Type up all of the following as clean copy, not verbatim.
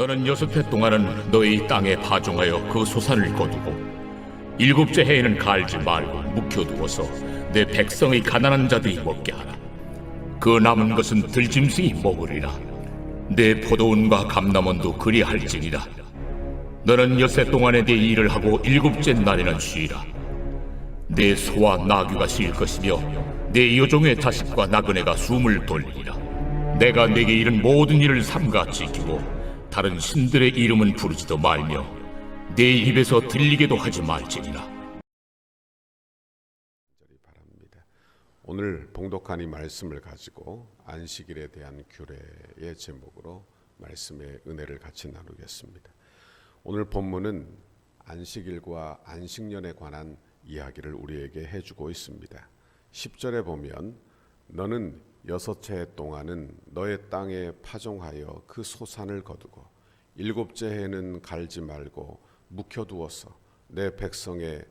너는 6해 동안은 너희 땅에 파종하여 그 소산을 거두고 7째 해에는 갈지 말고 묵혀두어서 내 백성의 가난한 자들이 먹게 하라. 그 남은 것은 들짐승이 먹으리라. 내 포도원과 감람원도 그리할지니라. 너는 6해 동안에 내 일을 하고 7째 날에는 쉬라. 내 소와 나귀가 쉴 것이며 내 여종의 자식과 나그네가 숨을 돌리리라. 내가 네게 이른 모든 일을 삼가 지키고 다른 신들의 이름은 부르지도 말며 내 입에서 들리게도 하지 말지니라. 바랍니다. 오늘 봉독한 이 말씀을 가지고 안식일에 대한 규례의 제목으로 말씀의 은혜를 같이 나누겠습니다. 오늘 본문은 안식일과 안식년에 관한 이야기를 우리에게 해주고 있습니다. 10절에 보면 너는 6해 동안은 너의 땅에 파종하여 그 소산을 거두고 7째 해는 갈지 말고 묵혀두어서 내 백성의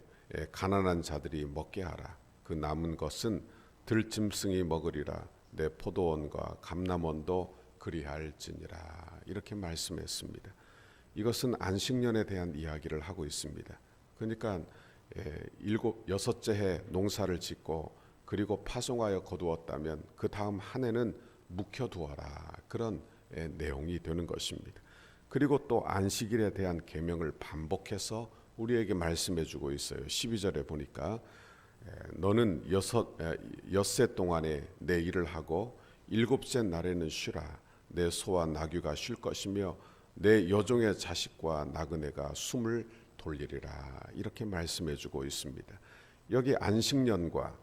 가난한 자들이 먹게 하라. 그 남은 것은 들짐승이 먹으리라. 내 포도원과 감람원도 그리할지니라. 이렇게 말씀했습니다. 이것은 안식년에 대한 이야기를 하고 있습니다. 그러니까 6째 해 농사를 짓고 그리고 파송하여 거두었다면 그 다음 한 해는 묵혀두어라. 그런 내용이 되는 것입니다. 그리고 또 안식일에 대한 계명을 반복해서 우리에게 말씀해 주고 있어요. 12절에 보니까 너는 6세 동안에 내 일을 하고 7째 날에는 쉬라. 내 소와 나귀가 쉴 것이며 내 여종의 자식과 나그네가 숨을 돌리리라. 이렇게 말씀해 주고 있습니다. 여기 안식년과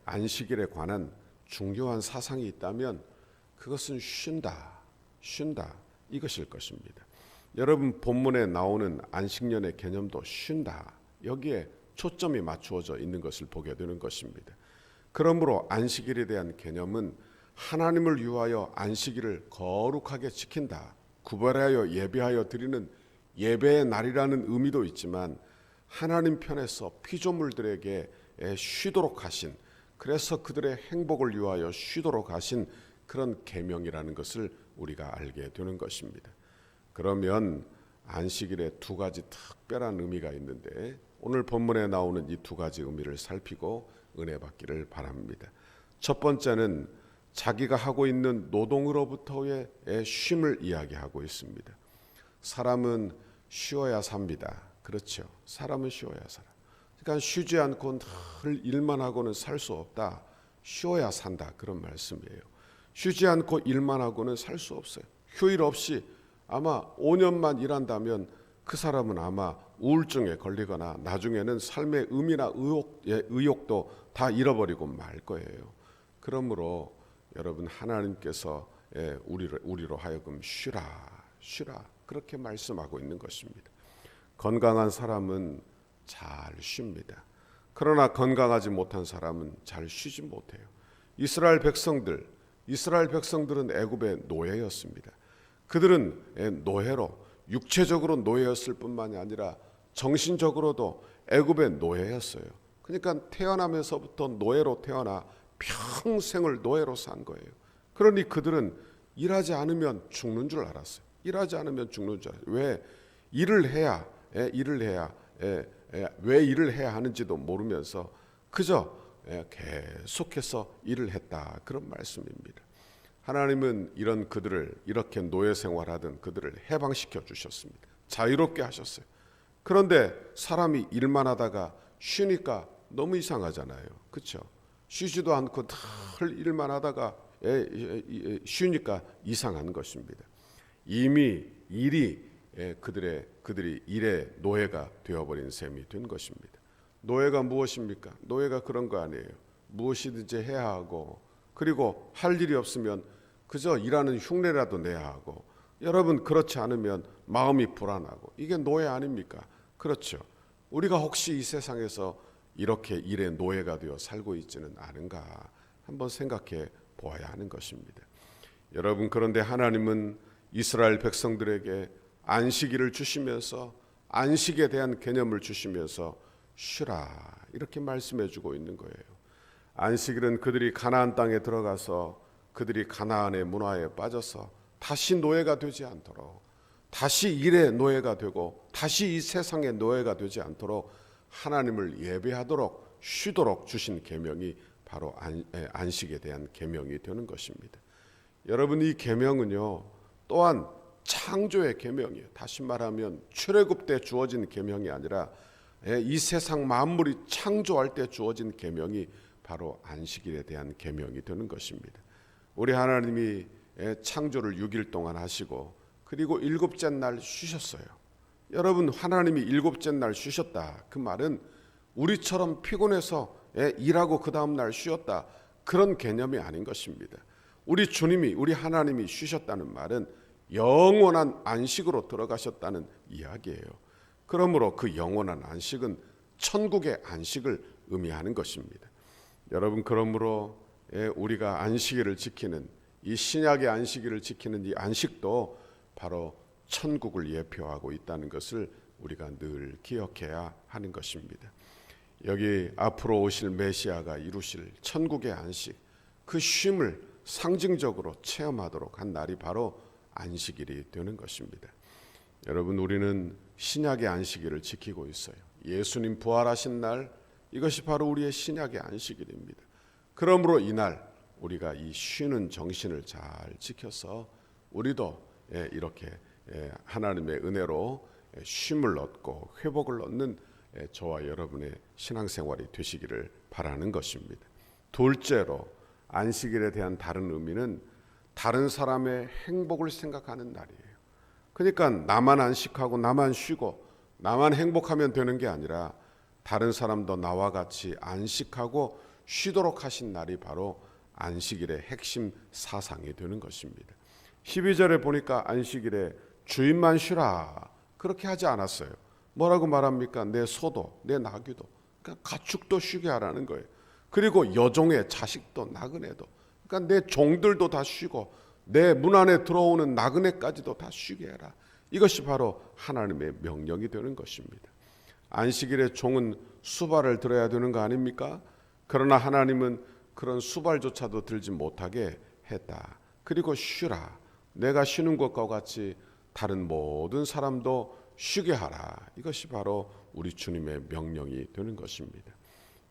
안식일에 관한 중요한 사상이 있다면 그것은 쉰다 이것일 것입니다. 여러분 본문에 나오는 안식년의 개념도 쉰다. 여기에 초점이 맞추어져 있는 것을 보게 되는 것입니다. 그러므로 안식일에 대한 개념은 하나님을 위하여 안식일을 거룩하게 지킨다. 구별하여 예배하여 드리는 예배의 날이라는 의미도 있지만 하나님 편에서 피조물들에게 쉬도록 하신, 그래서 그들의 행복을 위하여 쉬도록 하신 그런 계명이라는 것을 우리가 알게 되는 것입니다. 그러면 안식일에 두 가지 특별한 의미가 있는데 오늘 본문에 나오는 이 두 가지 의미를 살피고 은혜 받기를 바랍니다. 첫 번째는 자기가 하고 있는 노동으로부터의 쉼을 이야기하고 있습니다. 사람은 쉬어야 삽니다. 그렇죠. 사람은 쉬어야 살아. 그러니까 쉬지 않고 늘 일만 하고는 살 수 없다. 쉬어야 산다. 그런 말씀이에요. 쉬지 않고 일만 하고는 살 수 없어요. 휴일 없이 아마 5년만 일한다면 그 사람은 아마 우울증에 걸리거나 나중에는 삶의 의미나 의욕도 다 잃어버리고 말 거예요. 그러므로 여러분 하나님께서 우리로 하여금 쉬라 그렇게 말씀하고 있는 것입니다. 건강한 사람은 잘 쉽니다. 그러나 건강하지 못한 사람은 잘 쉬지 못해요. 이스라엘 백성들은 애굽의 노예였습니다. 그들은 노예로 육체적으로 노예였을 뿐만이 아니라 정신적으로도 애굽의 노예였어요. 그러니까 태어나면서부터 노예로 태어나 평생을 노예로 산 거예요. 그러니 그들은 일하지 않으면 죽는 줄 알았어요. 일하지 않으면 죽는 줄 알았어요. 왜? 일을 해야 왜 일을 해야 하는지도 모르면서 그저 계속해서 일을 했다. 그런 말씀입니다. 하나님은 이런 그들을, 이렇게 노예 생활하던 그들을 해방시켜 주셨습니다. 자유롭게 하셨어요. 그런데 사람이 일만 하다가 쉬니까 너무 이상하잖아요. 그렇죠? 쉬지도 않고 늘 일만 하다가 쉬니까 이상한 것입니다. 이미 일이 그들이 일의 노예가 되어버린 셈이 된 것입니다. 노예가 무엇입니까? 노예가 그런 거 아니에요. 무엇이든지 해야 하고 그리고 할 일이 없으면 그저 일하는 흉내라도 내야 하고 여러분 그렇지 않으면 마음이 불안하고 이게 노예 아닙니까? 그렇죠. 우리가 혹시 이 세상에서 이렇게 일의 노예가 되어 살고 있지는 않은가 한번 생각해 보아야 하는 것입니다. 여러분 그런데 하나님은 이스라엘 백성들에게 안식일을 주시면서 안식에 대한 개념을 주시면서 쉬라 이렇게 말씀해 주고 있는 거예요. 안식일은 그들이 가나안 땅에 들어가서 그들이 가나안의 문화에 빠져서 다시 노예가 되지 않도록 다시 일의 노예가 되고 다시 이 세상의 노예가 되지 않도록 하나님을 예배하도록 쉬도록 주신 계명이 바로 안식에 대한 계명이 되는 것입니다. 여러분, 이 계명은요 또한 창조의 계명이에요. 다시 말하면 출애굽 때 주어진 계명이 아니라 이 세상 만물이 창조할 때 주어진 계명이 바로 안식일에 대한 계명이 되는 것입니다. 우리 하나님이 창조를 6일 동안 하시고 그리고 일곱째 날 쉬셨어요. 여러분, 하나님이 일곱째 날 쉬셨다, 그 말은 우리처럼 피곤해서 일하고 그 다음 날 쉬었다, 그런 개념이 아닌 것입니다. 우리 주님이, 우리 하나님이 쉬셨다는 말은 영원한 안식으로 들어가셨다는 이야기예요. 그러므로 그 영원한 안식은 천국의 안식을 의미하는 것입니다. 여러분, 그러므로 우리가 안식일을 지키는, 이 신약의 안식일을 지키는 이 안식도 바로 천국을 예표하고 있다는 것을 우리가 늘 기억해야 하는 것입니다. 여기 앞으로 오실 메시아가 이루실 천국의 안식, 그 쉼을 상징적으로 체험하도록 한 날이 바로 안식일이 되는 것입니다. 여러분, 우리는 신약의 안식일을 지키고 있어요. 예수님 부활하신 날, 이것이 바로 우리의 신약의 안식일입니다. 그러므로 이날 우리가 이 쉬는 정신을 잘 지켜서 우리도 이렇게 하나님의 은혜로 쉼을 얻고 회복을 얻는 저와 여러분의 신앙생활이 되시기를 바라는 것입니다. 둘째로, 안식일에 대한 다른 의미는 다른 사람의 행복을 생각하는 날이에요. 그러니까 나만 안식하고 나만 쉬고 나만 행복하면 되는 게 아니라 다른 사람도 나와 같이 안식하고 쉬도록 하신 날이 바로 안식일의 핵심 사상이 되는 것입니다. 12절에 보니까 안식일에 주인만 쉬라, 그렇게 하지 않았어요. 뭐라고 말합니까? 내 소도, 내 나귀도, 그러니까 가축도 쉬게 하라는 거예요. 그리고 여종의 자식도, 나그네도, 그러니까 내 종들도 다 쉬고 내 문 안에 들어오는 나그네까지도 다 쉬게 해라. 이것이 바로 하나님의 명령이 되는 것입니다. 안식일에 종은 수발을 들어야 되는 거 아닙니까? 그러나 하나님은 그런 수발조차도 들지 못하게 했다. 그리고 쉬라. 내가 쉬는 것과 같이 다른 모든 사람도 쉬게 하라. 이것이 바로 우리 주님의 명령이 되는 것입니다.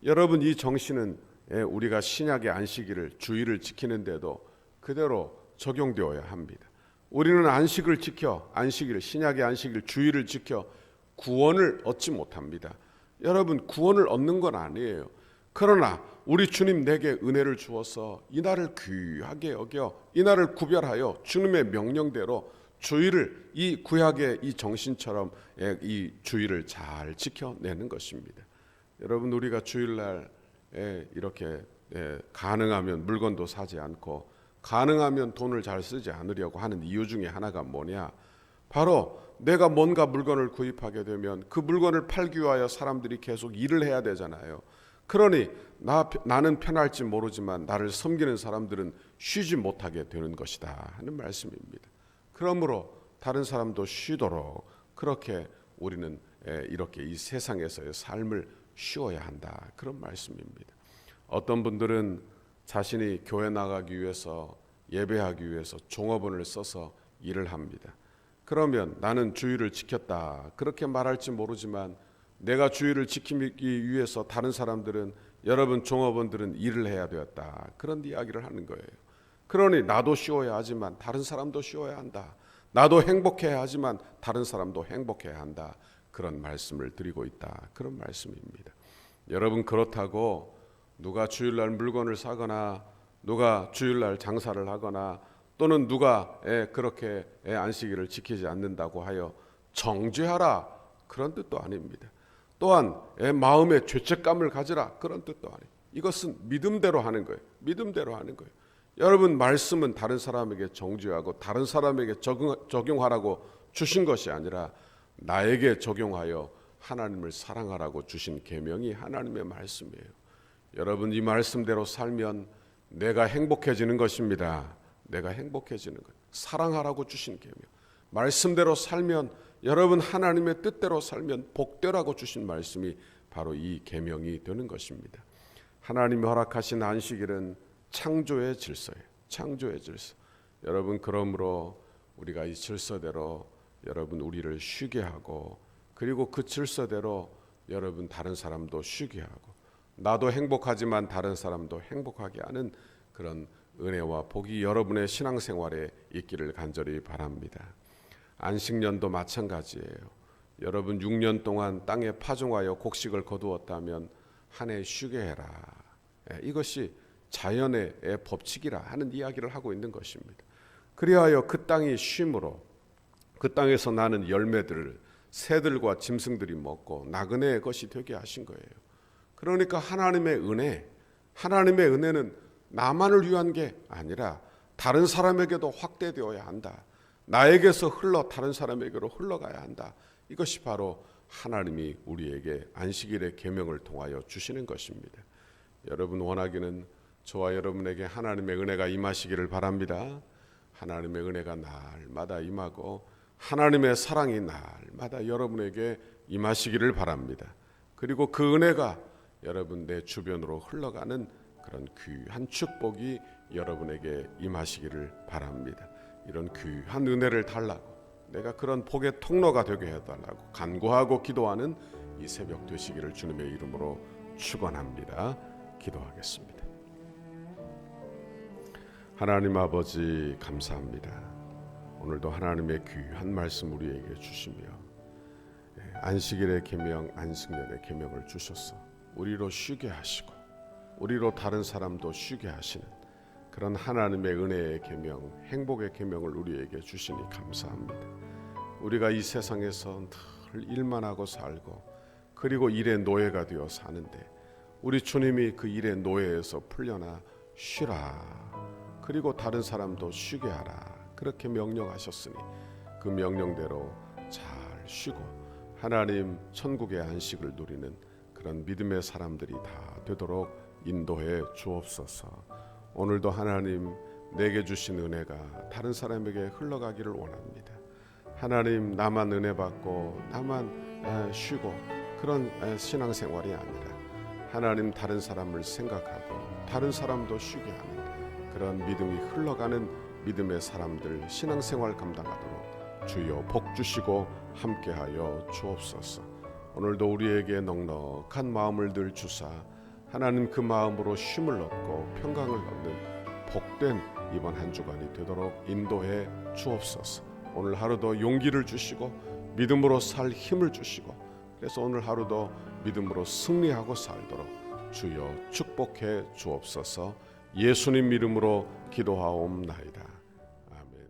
여러분, 이 정신은 우리가 신약의 안식일을, 주일을 지키는데도 그대로 적용되어야 합니다. 우리는 안식을 지켜, 안식일, 신약의 안식일, 주일을 지켜 구원을 얻지 못합니다. 여러분, 구원을 얻는 건 아니에요. 그러나 우리 주님 내게 은혜를 주어서 이 날을 귀하게 여겨 이 날을 구별하여 주님의 명령대로 주일을, 이 구약의 이 정신처럼 이 주일을 잘 지켜내는 것입니다. 여러분, 우리가 주일날 이렇게 가능하면 물건도 사지 않고 가능하면 돈을 잘 쓰지 않으려고 하는 이유 중에 하나가 뭐냐? 바로 내가 뭔가 물건을 구입하게 되면 그 물건을 팔기 위하여 사람들이 계속 일을 해야 되잖아요. 그러니 나는 편할지 모르지만 나를 섬기는 사람들은 쉬지 못하게 되는 것이다 하는 말씀입니다. 그러므로 다른 사람도 쉬도록 그렇게 우리는 이렇게 이 세상에서의 삶을 쉬어야 한다, 그런 말씀입니다. 어떤 분들은 자신이 교회 나가기 위해서, 예배하기 위해서 종업원을 써서 일을 합니다. 그러면 나는 주일을 지켰다 그렇게 말할지 모르지만 내가 주일을 지키기 위해서 다른 사람들은, 여러분 종업원들은 일을 해야 되었다, 그런 이야기를 하는 거예요. 그러니 나도 쉬어야 하지만 다른 사람도 쉬어야 한다. 나도 행복해야 하지만 다른 사람도 행복해야 한다. 그런 말씀을 드리고 있다, 그런 말씀입니다. 여러분, 그렇다고 누가 주일날 물건을 사거나 누가 주일날 장사를 하거나 또는 누가 그렇게 안식일을 지키지 않는다고 하여 정죄하라, 그런 뜻도 아닙니다. 또한 마음에 죄책감을 가지라, 그런 뜻도 아니에요. 이것은 믿음대로 하는 거예요. 믿음대로 하는 거예요. 여러분, 말씀은 다른 사람에게 정죄하고 다른 사람에게 적용하라고 주신 것이 아니라 나에게 적용하여 하나님을 사랑하라고 주신 계명이 하나님의 말씀이에요. 여러분, 이 말씀대로 살면 내가 행복해지는 것입니다. 내가 행복해지는 것. 사랑하라고 주신 계명. 말씀대로 살면, 여러분 하나님의 뜻대로 살면 복되라고 주신 말씀이 바로 이 계명이 되는 것입니다. 하나님이 허락하신 안식일은 창조의 질서예요. 창조의 질서. 여러분, 그러므로 우리가 이 질서대로 여러분 우리를 쉬게 하고, 그리고 그 질서대로 여러분 다른 사람도 쉬게 하고, 나도 행복하지만 다른 사람도 행복하게 하는 그런 은혜와 복이 여러분의 신앙생활에 있기를 간절히 바랍니다. 안식년도 마찬가지예요. 여러분 6년 동안 땅에 파종하여 곡식을 거두었다면 한 해 쉬게 해라. 이것이 자연의 법칙이라 하는 이야기를 하고 있는 것입니다. 그리하여 그 땅이 쉼으로 그 땅에서 나는 열매들을 새들과 짐승들이 먹고 나그네의 것이 되게 하신 거예요. 그러니까 하나님의 은혜는 나만을 위한 게 아니라 다른 사람에게도 확대되어야 한다. 나에게서 흘러 다른 사람에게로 흘러가야 한다. 이것이 바로 하나님이 우리에게 안식일의 계명을 통하여 주시는 것입니다. 여러분 원하기는 저와 여러분에게 하나님의 은혜가 임하시기를 바랍니다. 하나님의 은혜가 날마다 임하고 하나님의 사랑이 날마다 여러분에게 임하시기를 바랍니다. 그리고 그 은혜가 여러분 내 주변으로 흘러가는 그런 귀한 축복이 여러분에게 임하시기를 바랍니다. 이런 귀한 은혜를 달라고, 내가 그런 복의 통로가 되게 해달라고 간구하고 기도하는 이 새벽 되시기를 주님의 이름으로 축원합니다. 기도하겠습니다. 하나님 아버지 감사합니다. 오늘도 하나님의 귀한 말씀 우리에게 주시며 안식일의 계명, 안식년의 계명을 주셔서 우리로 쉬게 하시고 우리로 다른 사람도 쉬게 하시는 그런 하나님의 은혜의 계명, 행복의 계명을 우리에게 주시니 감사합니다. 우리가 이 세상에서 늘 일만 하고 살고 그리고 일의 노예가 되어 사는데 우리 주님이 그 일의 노예에서 풀려나 쉬라, 그리고 다른 사람도 쉬게 하라, 그렇게 명령하셨으니 그 명령대로 잘 쉬고 하나님 천국의 안식을 누리는 그런 믿음의 사람들이 다 되도록 인도해 주옵소서. 오늘도 하나님 내게 주신 은혜가 다른 사람에게 흘러가기를 원합니다. 하나님 나만 은혜 받고 나만 쉬고 그런 신앙생활이 아니라 하나님 다른 사람을 생각하고 다른 사람도 쉬게 하는 그런 믿음이 흘러가는 믿음의 사람들 신앙생활 감당하도록 주여 복 주시고 함께하여 주옵소서. 오늘도 우리에게 넉넉한 마음을 늘 주사 하나님 그 마음으로 쉼을 얻고 평강을 얻는 복된 이번 한 주간이 되도록 인도해 주옵소서. 오늘 하루도 용기를 주시고 믿음으로 살 힘을 주시고 그래서 오늘 하루도 믿음으로 승리하고 살도록 주여 축복해 주옵소서. 예수님 이름으로 기도하옵나이다. 아멘.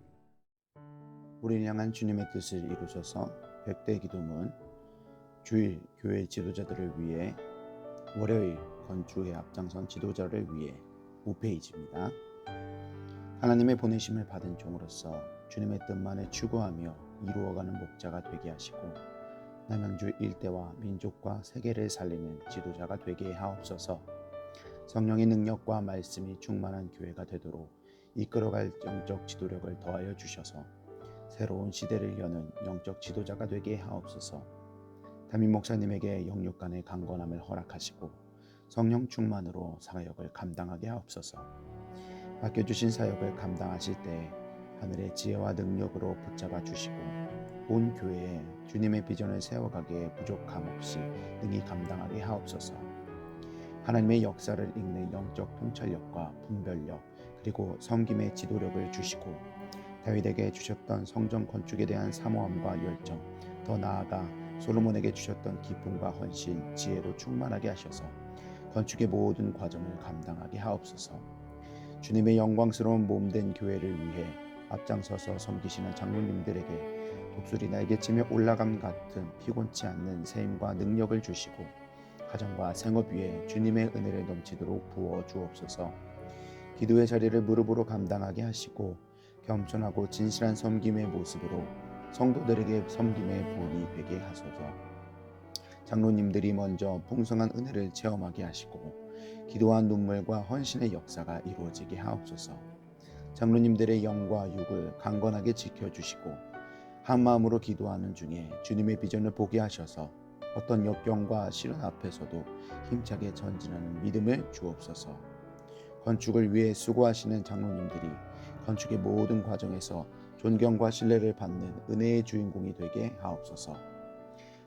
우리를 향한 주님의 뜻을 이루셔서 백대 기도문 주일 교회 지도자들을 위해 월요일 건축에 앞장선 지도자를 위해 5페이지입니다. 하나님의 보내심을 받은 종으로서 주님의 뜻만을 추구하며 이루어가는 목자가 되게 하시고 남양주 일대와 민족과 세계를 살리는 지도자가 되게 하옵소서. 성령의 능력과 말씀이 충만한 교회가 되도록 이끌어갈 영적 지도력을 더하여 주셔서 새로운 시대를 여는 영적 지도자가 되게 하옵소서. 담임 목사님에게 영육 간의 강건함을 허락하시고 성령 충만으로 사역을 감당하게 하옵소서. 맡겨주신 사역을 감당하실 때 하늘의 지혜와 능력으로 붙잡아 주시고 온 교회에 주님의 비전을 세워가기에 부족함 없이 능히 감당하게 하옵소서. 하나님의 역사를 읽는 영적 통찰력과 분별력 그리고 섬김의 지도력을 주시고 다윗에게 주셨던 성전 건축에 대한 사모함과 열정, 더 나아가 솔로몬에게 주셨던 기쁨과 헌신, 지혜로 충만하게 하셔서 건축의 모든 과정을 감당하게 하옵소서. 주님의 영광스러운 몸된 교회를 위해 앞장서서 섬기시는 장로님들에게 독수리 날개치며 올라감 같은 피곤치 않는 세임과 능력을 주시고 가정과 생업 위에 주님의 은혜를 넘치도록 부어 주옵소서. 기도의 자리를 무릎으로 감당하게 하시고 겸손하고 진실한 섬김의 모습으로 성도들에게 섬김의 본이 되게 하소서. 장로님들이 먼저 풍성한 은혜를 체험하게 하시고 기도와 눈물과 헌신의 역사가 이루어지게 하옵소서. 장로님들의 영과 육을 강건하게 지켜주시고 한 마음으로 기도하는 중에 주님의 비전을 보게 하셔서 어떤 역경과 시련 앞에서도 힘차게 전진하는 믿음을 주옵소서. 건축을 위해 수고하시는 장로님들이 건축의 모든 과정에서 존경과 신뢰를 받는 은혜의 주인공이 되게 하옵소서.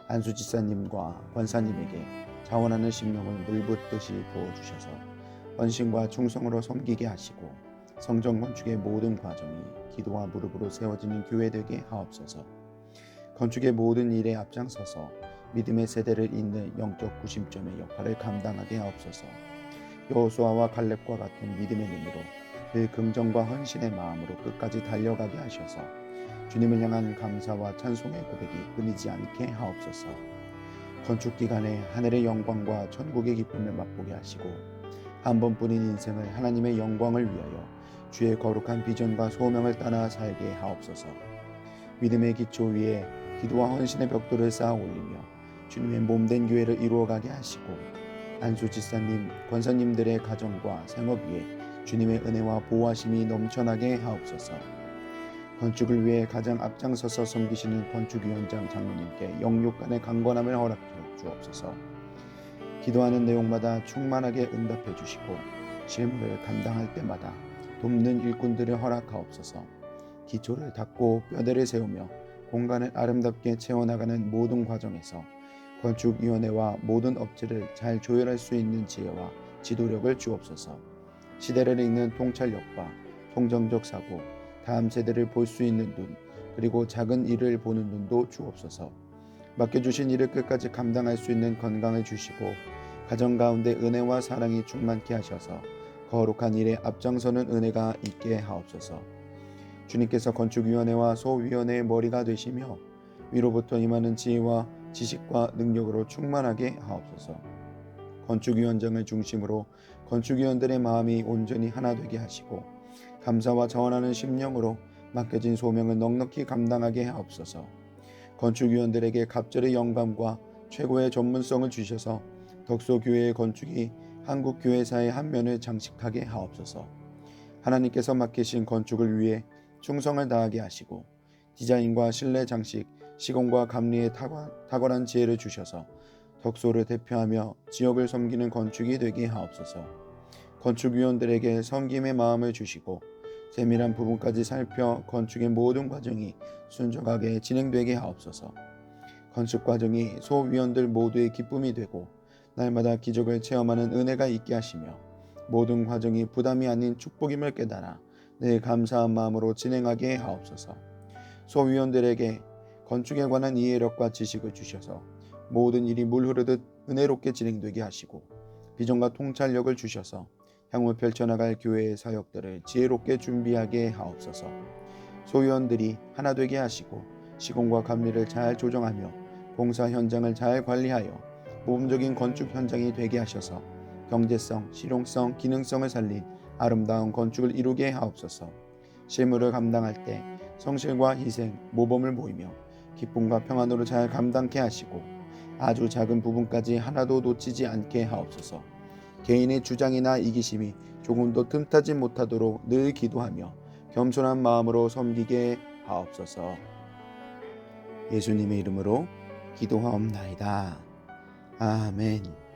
안수 지사님과 권사님에게 자원하는 심령을 물붓듯이 부어주셔서 헌신과 충성으로 섬기게 하시고 성전 건축의 모든 과정이 기도와 무릎으로 세워지는 교회 되게 하옵소서. 건축의 모든 일에 앞장서서 믿음의 세대를 잇는 영적 구심점의 역할을 감당하게 하옵소서. 여호수아와 갈렙과 같은 믿음의 눈으로 그 긍정과 헌신의 마음으로 끝까지 달려가게 하셔서 주님을 향한 감사와 찬송의 고백이 끊이지 않게 하옵소서. 건축 기간에 하늘의 영광과 천국의 기쁨을 맛보게 하시고 한 번뿐인 인생을 하나님의 영광을 위하여 주의 거룩한 비전과 소명을 따라 살게 하옵소서. 믿음의 기초 위에 기도와 헌신의 벽돌을 쌓아 올리며 주님의 몸된 교회를 이루어가게 하시고 안수 지사님, 권사님들의 가정과 생업 위에 주님의 은혜와 보호하심이 넘쳐나게 하옵소서. 건축을 위해 가장 앞장서서 섬기시는 건축위원장 장로님께 영육간의 강건함을 허락해 주옵소서. 기도하는 내용마다 충만하게 응답해 주시고 실무를 감당할 때마다 돕는 일꾼들을 허락하옵소서. 기초를 닦고 뼈대를 세우며 공간을 아름답게 채워나가는 모든 과정에서 건축위원회와 모든 업체를 잘 조율할 수 있는 지혜와 지도력을 주옵소서. 시대를 읽는 통찰력과 통정적 사고, 다음 세대를 볼 수 있는 눈, 그리고 작은 일을 보는 눈도 주옵소서. 맡겨주신 일을 끝까지 감당할 수 있는 건강을 주시고 가정 가운데 은혜와 사랑이 충만케 하셔서 거룩한 일에 앞장서는 은혜가 있게 하옵소서. 주님께서 건축위원회와 소위원회의 머리가 되시며 위로부터 임하는 지혜와 지식과 능력으로 충만하게 하옵소서. 건축위원장을 중심으로 건축위원들의 마음이 온전히 하나 되게 하시고 감사와 자원하는 심령으로 맡겨진 소명을 넉넉히 감당하게 하옵소서. 건축위원들에게 갑절의 영감과 최고의 전문성을 주셔서 덕소교회의 건축이 한국교회사의 한 면을 장식하게 하옵소서. 하나님께서 맡기신 건축을 위해 충성을 다하게 하시고 디자인과 실내 장식, 시공과 감리에 탁월한 지혜를 주셔서 덕소를 대표하며 지역을 섬기는 건축이 되게 하옵소서. 건축위원들에게 섬김의 마음을 주시고 세밀한 부분까지 살펴 건축의 모든 과정이 순조하게 진행되게 하옵소서. 건축 과정이 소위원들 모두의 기쁨이 되고 날마다 기적을 체험하는 은혜가 있게 하시며 모든 과정이 부담이 아닌 축복임을 깨달아 늘 감사한 마음으로 진행하게 하옵소서. 소위원들에게 건축에 관한 이해력과 지식을 주셔서 모든 일이 물 흐르듯 은혜롭게 진행되게 하시고 비전과 통찰력을 주셔서 향후 펼쳐나갈 교회의 사역들을 지혜롭게 준비하게 하옵소서. 소위원들이 하나 되게 하시고 시공과 감리를 잘 조정하며 공사 현장을 잘 관리하여 모범적인 건축 현장이 되게 하셔서 경제성, 실용성, 기능성을 살린 아름다운 건축을 이루게 하옵소서. 실무를 감당할 때 성실과 희생, 모범을 보이며 기쁨과 평안으로 잘 감당케 하시고 아주 작은 부분까지 하나도 놓치지 않게 하옵소서. 개인의 주장이나 이기심이 조금도 틈타지 못하도록 늘 기도하며 겸손한 마음으로 섬기게 하옵소서. 예수님의 이름으로 기도하옵나이다. 아멘.